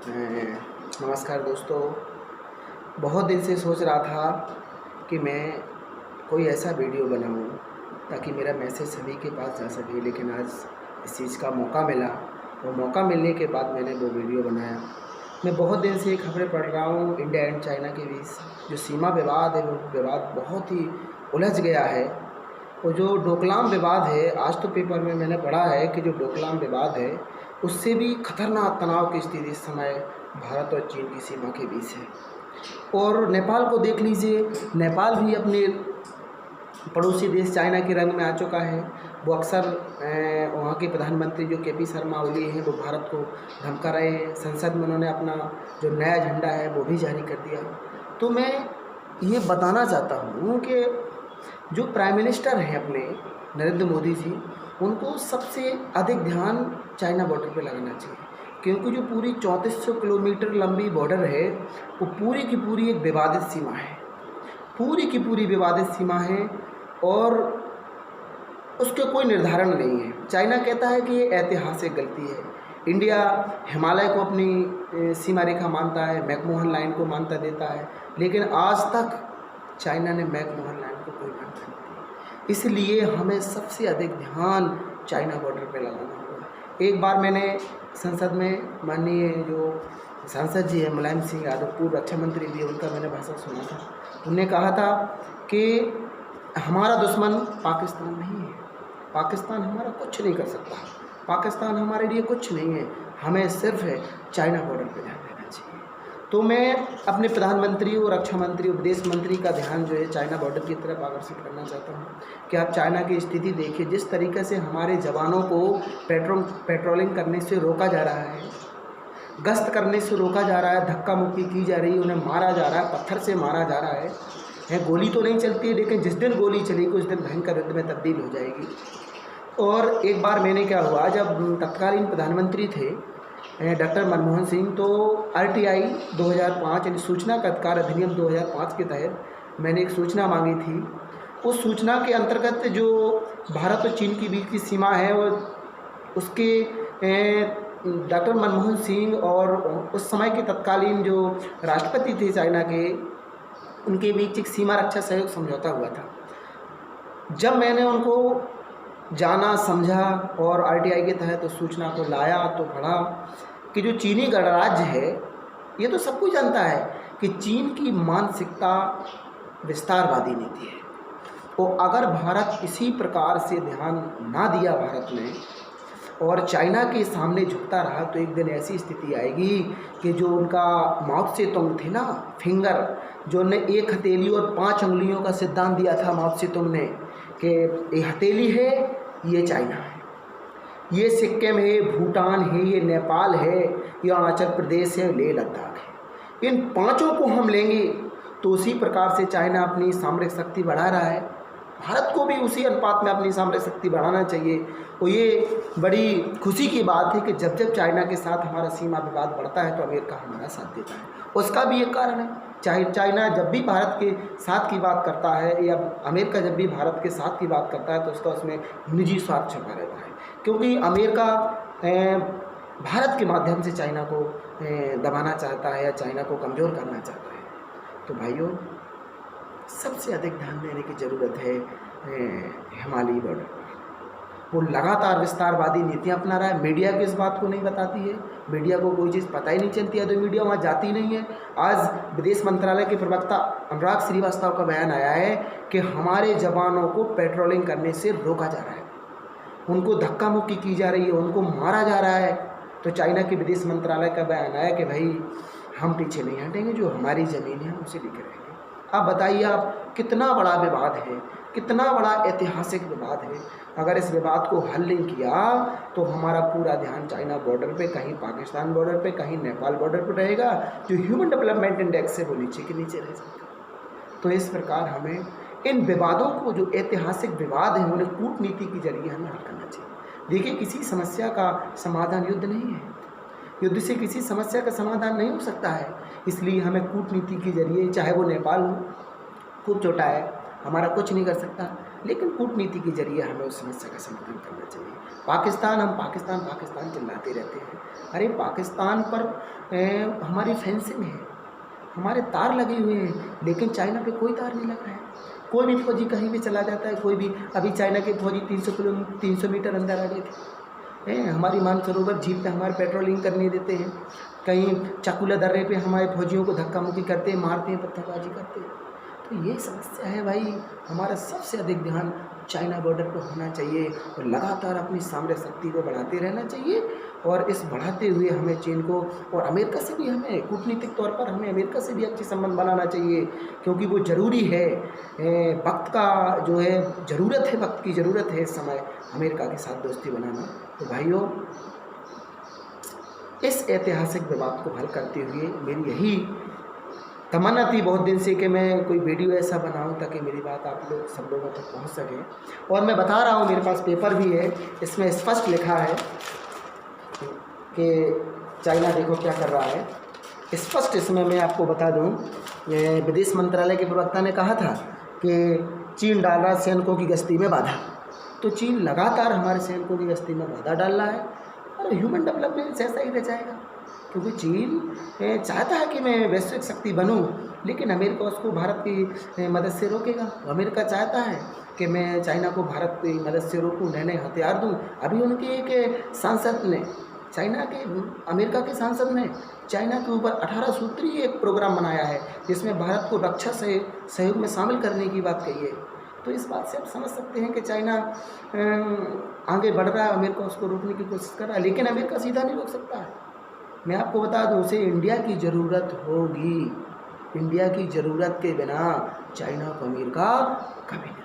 नमस्कार दोस्तों। बहुत दिन से सोच रहा था कि मैं कोई ऐसा वीडियो बनाऊं ताकि मेरा मैसेज सभी के पास जा सके, लेकिन आज इस चीज़ का मौका मिला और मौका मिलने के बाद मैंने वो वीडियो बनाया। मैं बहुत दिन से खबरें पढ़ रहा हूं इंडिया एंड चाइना के बीच जो सीमा विवाद है, वो विवाद बहुत ही उलझ गया है। और जो डोकलाम विवाद है, आज तो पेपर में मैंने पढ़ा है कि जो डोकलाम विवाद है उससे भी खतरनाक तनाव की स्थिति इस समय भारत और चीन की सीमा के बीच है। और नेपाल को देख लीजिए, नेपाल भी अपने पड़ोसी देश चाइना के रंग में आ चुका है। वो अक्सर वहाँ के प्रधानमंत्री जो के पी शर्मा ओली हैं, वो भारत को धमका रहे हैं। संसद में उन्होंने अपना जो नया झंडा है वो भी जारी कर दिया। तो मैं ये बताना चाहता हूँ कि जो प्राइम मिनिस्टर हैं अपने नरेंद्र मोदी जी, उनको सबसे अधिक ध्यान चाइना बॉर्डर पे लगाना चाहिए, क्योंकि जो पूरी 3400 किलोमीटर लंबी बॉर्डर है वो पूरी की पूरी एक विवादित सीमा है, पूरी की पूरी विवादित सीमा है और उसके कोई निर्धारण नहीं है। चाइना कहता है कि ये ऐतिहासिक गलती है। इंडिया हिमालय को अपनी सीमा रेखा मानता है, मैकमोहन लाइन को मान्यता देता है, लेकिन आज तक चाइना ने मैकमोहन लाइन को कोई मान्यता नहीं दी। इसलिए हमें सबसे अधिक ध्यान चाइना बॉर्डर पे लगाना होगा। एक बार मैंने संसद में माननीय जो सांसद जी हैं मुलायम सिंह यादव, पूर्व रक्षा मंत्री भी, उनका मैंने भाषण सुना था। उन्होंने कहा था कि हमारा दुश्मन पाकिस्तान नहीं है, पाकिस्तान हमारा कुछ नहीं कर सकता, पाकिस्तान हमारे लिए कुछ नहीं है, हमें सिर्फ है चाइना बॉर्डर पे ध्यान देना चाहिए। तो मैं अपने प्रधानमंत्री और रक्षा मंत्री और विदेश मंत्री का ध्यान जो है चाइना बॉर्डर की तरफ आकर्षित करना चाहता हूँ कि आप चाइना की स्थिति देखिए। जिस तरीके से हमारे जवानों को पेट्रोलिंग करने से रोका जा रहा है, गश्त करने से रोका जा रहा है, धक्का मुक्की की जा रही है, उन्हें मारा जा रहा है, पत्थर से मारा जा रहा है। गोली तो नहीं चलती है, लेकिन जिस दिन गोली चलेगी उस दिन भयंकर युद्ध में तब्दील हो जाएगी। और एक बार मैंने क्या हुआ, जब तत्कालीन प्रधानमंत्री थे डॉक्टर मनमोहन सिंह, तो RTI 2005 यानी सूचना का अधिकार अधिनियम 2005 के तहत मैंने एक सूचना मांगी थी। उस सूचना के अंतर्गत जो भारत और चीन के बीच की सीमा है, वो उसके डॉक्टर मनमोहन सिंह और उस समय के तत्कालीन जो राष्ट्रपति थे चाइना के, उनके बीच एक सीमा रक्षा सहयोग समझौता हुआ था। जब मैंने उनको जाना, समझा और RTI के तहत उस सूचना को लाया तो पढ़ा कि जो चीनी गणराज्य है, ये तो सब कुछ जानता है कि चीन की मानसिकता विस्तारवादी नीति है। तो अगर भारत इसी प्रकार से ध्यान ना दिया भारत ने और चाइना के सामने झुकता रहा, तो एक दिन ऐसी स्थिति आएगी कि जो उनका माओ से तुंग थे ना, फिंगर, जो ने एक हथेली और 5 उंगलियों का सिद्धांत दिया था माओ से तुंग ने कि ये हथेली है, ये चाइना है, ये सिक्किम है, भूटान है, ये नेपाल है, ये अरुणाचल प्रदेश है, लेह लद्दाख है। इन 5 को हम लेंगे तो उसी प्रकार से चाइना अपनी सामरिक शक्ति बढ़ा रहा है, भारत को भी उसी अनुपात में अपनी सामरिक शक्ति बढ़ाना चाहिए। और ये बड़ी खुशी की बात है कि जब जब चाइना के साथ हमारा सीमा विवाद बढ़ता है तो अमेरिका हमारा साथ देता है। उसका भी एक कारण है, चाइना जब भी भारत के साथ की बात करता है या अमेरिका जब भी भारत के साथ की बात करता है तो उसका उसमें निजी स्वार्थ छिपा रहता है, क्योंकि अमेरिका भारत के माध्यम से चाइना को दबाना चाहता है या चाइना को कमज़ोर करना चाहता है। तो भाइयों, सबसे अधिक ध्यान देने की ज़रूरत है हिमालयी बॉर्डर पर। वो लगातार विस्तारवादी नीतियाँ अपना रहा है। मीडिया की इस बात को नहीं बताती है, मीडिया को कोई चीज़ पता ही नहीं चलती है तो मीडिया वहाँ जाती नहीं है। आज विदेश मंत्रालय के प्रवक्ता अनुराग श्रीवास्तव का बयान आया है कि हमारे जवानों को पेट्रोलिंग करने से रोका जा रहा है, उनको धक्का मुक्की की जा रही है, उनको मारा जा रहा है। तो चाइना के विदेश मंत्रालय का बयान आया कि भाई हम पीछे नहीं हटेंगे, जो हमारी ज़मीन है हम उसे लेकर रहेंगे। आप बताइए, आप कितना बड़ा विवाद है, कितना बड़ा ऐतिहासिक विवाद है। अगर इस विवाद को हल नहीं किया तो हमारा पूरा ध्यान चाइना बॉर्डर पे, कहीं पाकिस्तान बॉर्डर पे, कहीं नेपाल बॉर्डर पे रहेगा, जो ह्यूमन डेवलपमेंट इंडेक्स है वो नीचे के नीचे रह जाएगा। तो इस प्रकार हमें इन विवादों को, जो ऐतिहासिक विवाद हैं, उन्हें कूटनीति के जरिए हमें हल करना चाहिए। देखिए, किसी समस्या का समाधान युद्ध नहीं है, युद्ध से किसी समस्या का समाधान नहीं हो सकता है। इसलिए हमें कूटनीति के जरिए, चाहे वो नेपाल हो, खूब छोटा है, हमारा कुछ नहीं कर सकता, लेकिन कूटनीति के जरिए हमें उस समस्या का समाधान करना चाहिए। पाकिस्तान, हम पाकिस्तान पाकिस्तान चिल्लाते रहते हैं। अरे पाकिस्तान पर हमारी फेंसिंग है, हमारे तार लगे हुए हैं, लेकिन चाइना पे कोई तार नहीं लगा है। कोई भी फौजी कहीं भी चला जाता है, कोई भी, अभी चाइना के फौजी 300 मीटर अंदर आ गए थे। हमारी मानसरोवर झील पे हमारे पेट्रोलिंग करने देते हैं, कहीं चाकुला दर्रे पे हमारे फौजियों को धक्का मुक्की करते हैं, मारते हैं, पत्थरबाजी करते हैं। तो ये समस्या है भाई। हमारा सबसे अधिक ध्यान चाइना बॉर्डर पर होना चाहिए और लगातार अपनी सामरिक शक्ति को बढ़ाते रहना चाहिए। और इस बढ़ाते हुए हमें चीन को और अमेरिका से भी, हमें कूटनीतिक तौर पर हमें अमेरिका से भी अच्छे संबंध बनाना चाहिए, क्योंकि वो ज़रूरी है। वक्त का जो है ज़रूरत है, वक्त की ज़रूरत है इस समय अमेरिका के साथ दोस्ती बनाना। तो भाइयों, इस ऐतिहासिक विवाद को हल करते हुए मेरी यही तमन्ना थी बहुत दिन से कि मैं कोई वीडियो ऐसा बनाऊं ताकि मेरी बात आप लोग सब लोगों तक पहुंच सके। और मैं बता रहा हूं, मेरे पास पेपर भी है, इसमें स्पष्ट लिखा है कि चाइना देखो क्या कर रहा है। स्पष्ट इसमें मैं आपको बता दूं, विदेश मंत्रालय के प्रवक्ता ने कहा था कि चीन डाल रहा सैनिकों की गश्ती में बाधा। तो चीन लगातार हमारे सैनिकों की गश्ती में बाधा डाल रहा है और ह्यूमन डेवलपमेंट ऐसा ही रह जाएगा, क्योंकि चीन चाहता है कि मैं वैश्विक शक्ति बनूं, लेकिन अमेरिका उसको भारत की मदद से रोकेगा। अमेरिका चाहता है कि मैं चाइना को भारत की मदद से रोकूं, नए नए हथियार दूं। अभी उनके एक सांसद ने, चाइना के, अमेरिका के सांसद ने चाइना के ऊपर 18 सूत्रीय एक प्रोग्राम बनाया है, जिसमें भारत को रक्षा सहयोग में शामिल करने की बात कही है। तो इस बात से आप समझ सकते हैं कि चाइना आगे बढ़ रहा है, अमेरिका उसको रोकने की कोशिश कर रहा है, लेकिन अमेरिका सीधा नहीं रोक सकता है। मैं आपको बता दूं, उसे इंडिया की ज़रूरत होगी। इंडिया की ज़रूरत के बिना चाइना को अमेरिका कभी नहीं